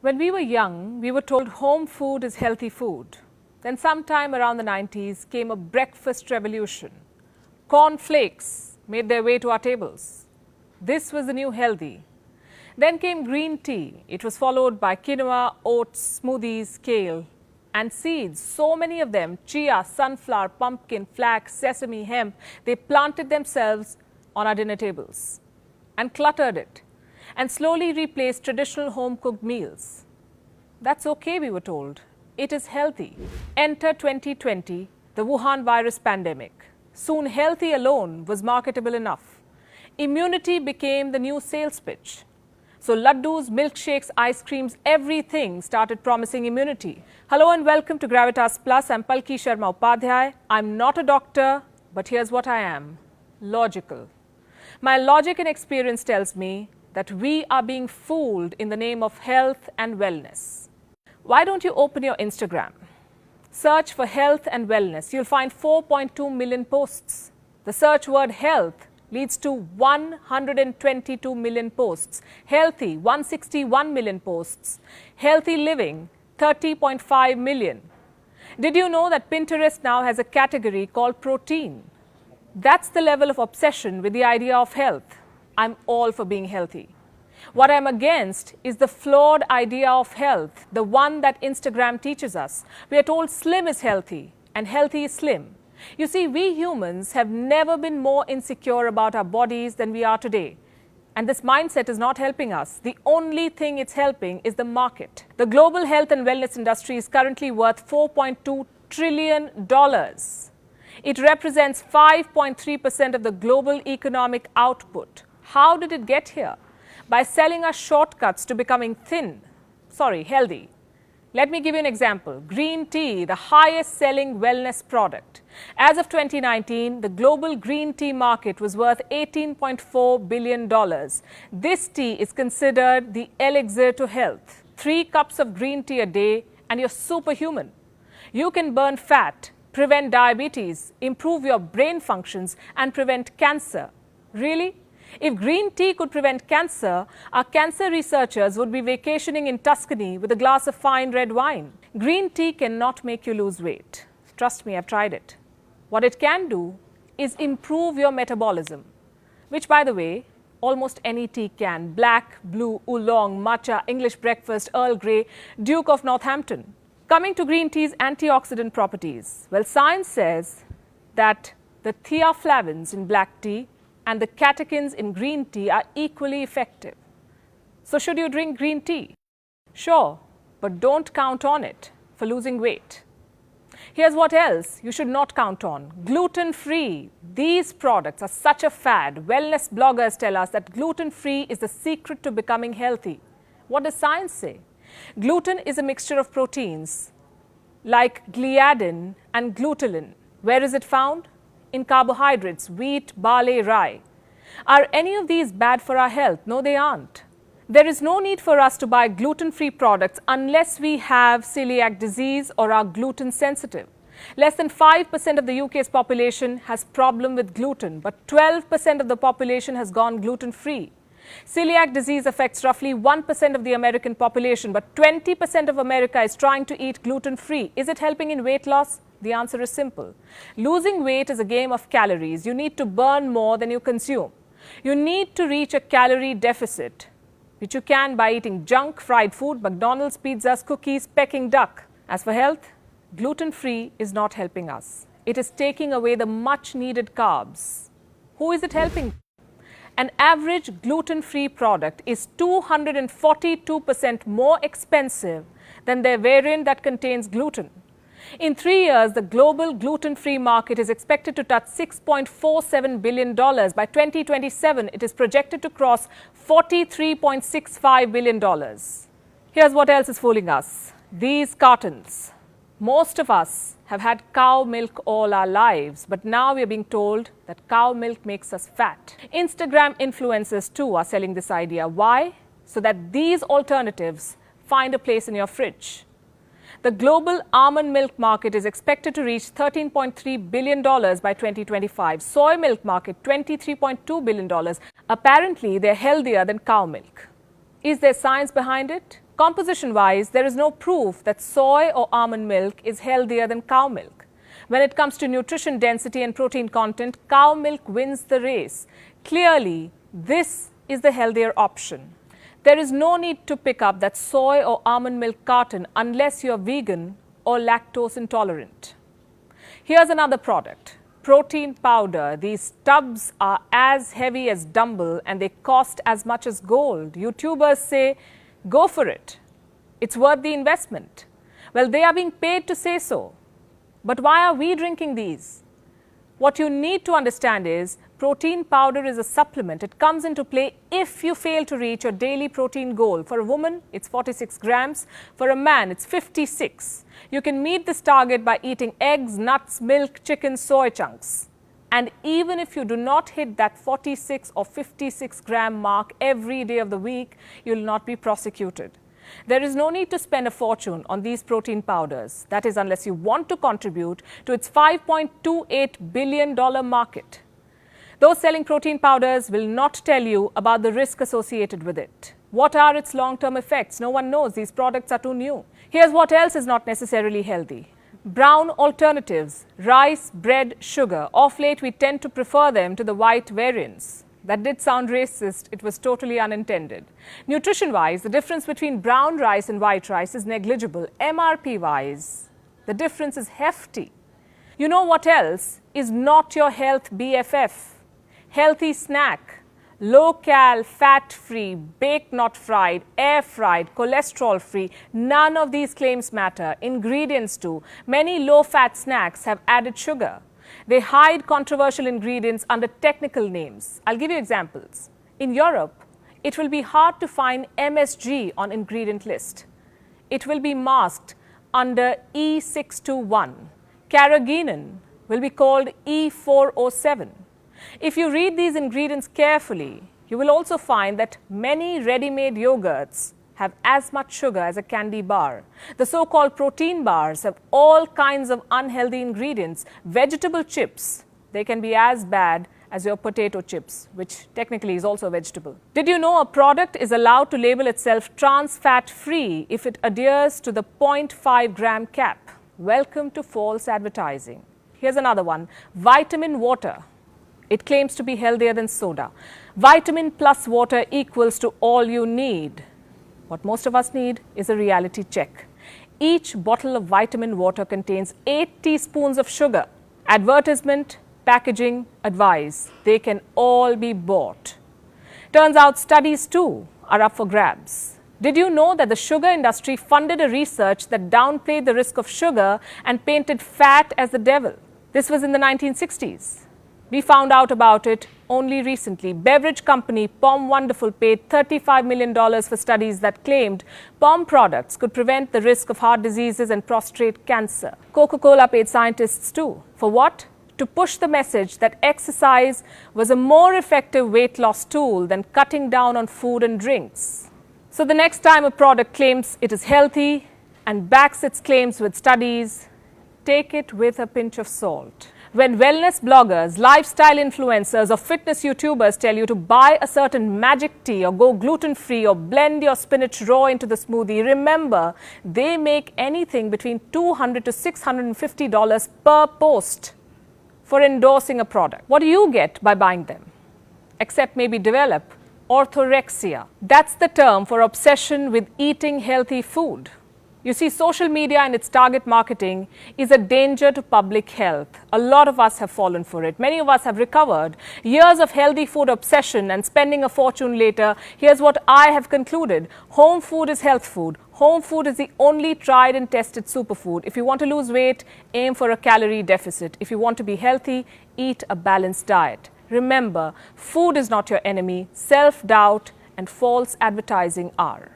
When we were young, we were told home food is healthy food. Then sometime around the 90s came a breakfast revolution. Corn flakes made their way to our tables. This was the new healthy. Then came green tea. It was followed by quinoa, oats, smoothies, kale and seeds. So many of them, chia, sunflower, pumpkin, flax, sesame, hemp, they planted themselves on our dinner tables and cluttered it and slowly replaced traditional home-cooked meals. That's okay, we were told. It is healthy. Enter 2020, the Wuhan virus pandemic. Soon healthy alone was marketable enough. Immunity became the new sales pitch. So laddus, milkshakes, ice creams, everything started promising immunity. Hello and welcome to Gravitas Plus. I'm Palki Sharma Upadhyay. I'm not a doctor, but here's what I am. Logical. My logic and experience tells me that we are being fooled in the name of health and wellness. Why don't you open your Instagram? Search for health and wellness. You'll find 4.2 million posts. The search word health leads to 122 million posts. Healthy, 161 million posts. Healthy living, 30.5 million. Did you know that Pinterest now has a category called protein? That's the level of obsession with the idea of health. I'm all for being healthy. What I'm against is the flawed idea of health, the one that Instagram teaches us. We are told slim is healthy and healthy is slim. You see, we humans have never been more insecure about our bodies than we are today. And this mindset is not helping us. The only thing it's helping is the market. The global health and wellness industry is currently worth $4.2 trillion. It represents 5.3% of the global economic output. How did it get here? By selling us shortcuts to becoming healthy. Let me give you an example. Green tea, the highest selling wellness product. As of 2019, the global green tea market was worth $18.4 billion. This tea is considered the elixir to health. 3 cups of green tea a day and you're superhuman. You can burn fat, prevent diabetes, improve your brain functions and prevent cancer. Really? If green tea could prevent cancer, our cancer researchers would be vacationing in Tuscany with a glass of fine red wine. Green tea cannot make you lose weight. Trust me, I've tried it. What it can do is improve your metabolism, which, by the way, almost any tea can. Black, blue, oolong, matcha, English breakfast, Earl Grey, Duke of Northampton. Coming to green tea's antioxidant properties. Well, science says that the theaflavins in black tea and the catechins in green tea are equally effective. So should you drink green tea? Sure, but don't count on it for losing weight. Here's what else you should not count on. Gluten-free. These products are such a fad. Wellness bloggers tell us that gluten-free is the secret to becoming healthy. What does science say? Gluten is a mixture of proteins like gliadin and glutenin. Where is it found? In carbohydrates, wheat, barley, rye. Are any of these bad for our health? No, they aren't. There is no need for us to buy gluten-free products unless we have celiac disease or are gluten sensitive. Less than 5% of the UK's population has problem with gluten, but 12% of the population has gone gluten-free. Celiac disease affects roughly 1% of the American population, but 20% of America is trying to eat gluten-free. Is it helping in weight loss? The answer is simple. Losing weight is a game of calories. You need to burn more than you consume. You need to reach a calorie deficit, which you can by eating junk, fried food, McDonald's, pizzas, cookies, Peking duck. As for health, gluten-free is not helping us. It is taking away the much-needed carbs. Who is it helping? An average gluten-free product is 242% more expensive than their variant that contains gluten. In 3 years, the global gluten-free market is expected to touch $6.47 billion. By 2027, it is projected to cross $43.65 billion. Here's what else is fooling us. These cartons. Most of us have had cow milk all our lives, but now we are being told that cow milk makes us fat. Instagram influencers too are selling this idea. Why? So that these alternatives find a place in your fridge. The global almond milk market is expected to reach $13.3 billion by 2025. Soy milk market, $23.2 billion. Apparently, they're healthier than cow milk. Is there science behind it? Composition-wise, there is no proof that soy or almond milk is healthier than cow milk. When it comes to nutrition density and protein content, cow milk wins the race. Clearly, this is the healthier option. There is no need to pick up that soy or almond milk carton unless you are vegan or lactose intolerant. Here's another product, protein powder. These tubs are as heavy as dumbbell and they cost as much as gold. YouTubers say, go for it. It's worth the investment. Well, they are being paid to say so. But why are we drinking these? What you need to understand is protein powder is a supplement. It comes into play if you fail to reach your daily protein goal. For a woman, it's 46 grams. For a man, it's 56. You can meet this target by eating eggs, nuts, milk, chicken, soy chunks. And even if you do not hit that 46 or 56 gram mark every day of the week, you'll not be prosecuted. There is no need to spend a fortune on these protein powders. That is, unless you want to contribute to its $5.28 billion market. Those selling protein powders will not tell you about the risk associated with it. What are its long-term effects? No one knows. These products are too new. Here's what else is not necessarily healthy. Brown alternatives, rice, bread, sugar. Of late, we tend to prefer them to the white variants. That did sound racist. It was totally unintended. Nutrition-wise, the difference between brown rice and white rice is negligible. MRP-wise, the difference is hefty. You know what else is not your health BFF? Healthy snack, low-cal, fat-free, baked not fried, air-fried, cholesterol-free. None of these claims matter. Ingredients do. Many low-fat snacks have added sugar. They hide controversial ingredients under technical names. I'll give you examples. In Europe, it will be hard to find MSG on ingredient list. It will be masked under E621. Carrageenan will be called E407. If you read these ingredients carefully, you will also find that many ready-made yogurts have as much sugar as a candy bar. The so-called protein bars have all kinds of unhealthy ingredients. Vegetable chips, they can be as bad as your potato chips, which technically is also a vegetable. Did you know a product is allowed to label itself trans fat free if it adheres to the 0.5 gram cap? Welcome to false advertising. Here's another one, vitamin water. It claims to be healthier than soda. Vitamin plus water equals to all you need. What most of us need is a reality check. Each bottle of vitamin water contains 8 teaspoons of sugar. Advertisement, packaging, advice, they can all be bought. Turns out studies too are up for grabs. Did you know that the sugar industry funded a research that downplayed the risk of sugar and painted fat as the devil? This was in the 1960s. We found out about it only recently. Beverage company POM Wonderful paid $35 million for studies that claimed POM products could prevent the risk of heart diseases and prostate cancer. Coca-Cola paid scientists too. For what? To push the message that exercise was a more effective weight loss tool than cutting down on food and drinks. So the next time a product claims it is healthy and backs its claims with studies, take it with a pinch of salt. When wellness bloggers, lifestyle influencers or fitness YouTubers tell you to buy a certain magic tea or go gluten-free or blend your spinach raw into the smoothie, remember, they make anything between $200 to $650 per post for endorsing a product. What do you get by buying them? Except maybe develop orthorexia. That's the term for obsession with eating healthy food. You see, social media and its target marketing is a danger to public health. A lot of us have fallen for it. Many of us have recovered. Years of healthy food obsession and spending a fortune later, here's what I have concluded. Home food is health food. Home food is the only tried and tested superfood. If you want to lose weight, aim for a calorie deficit. If you want to be healthy, eat a balanced diet. Remember, food is not your enemy. Self-doubt and false advertising are.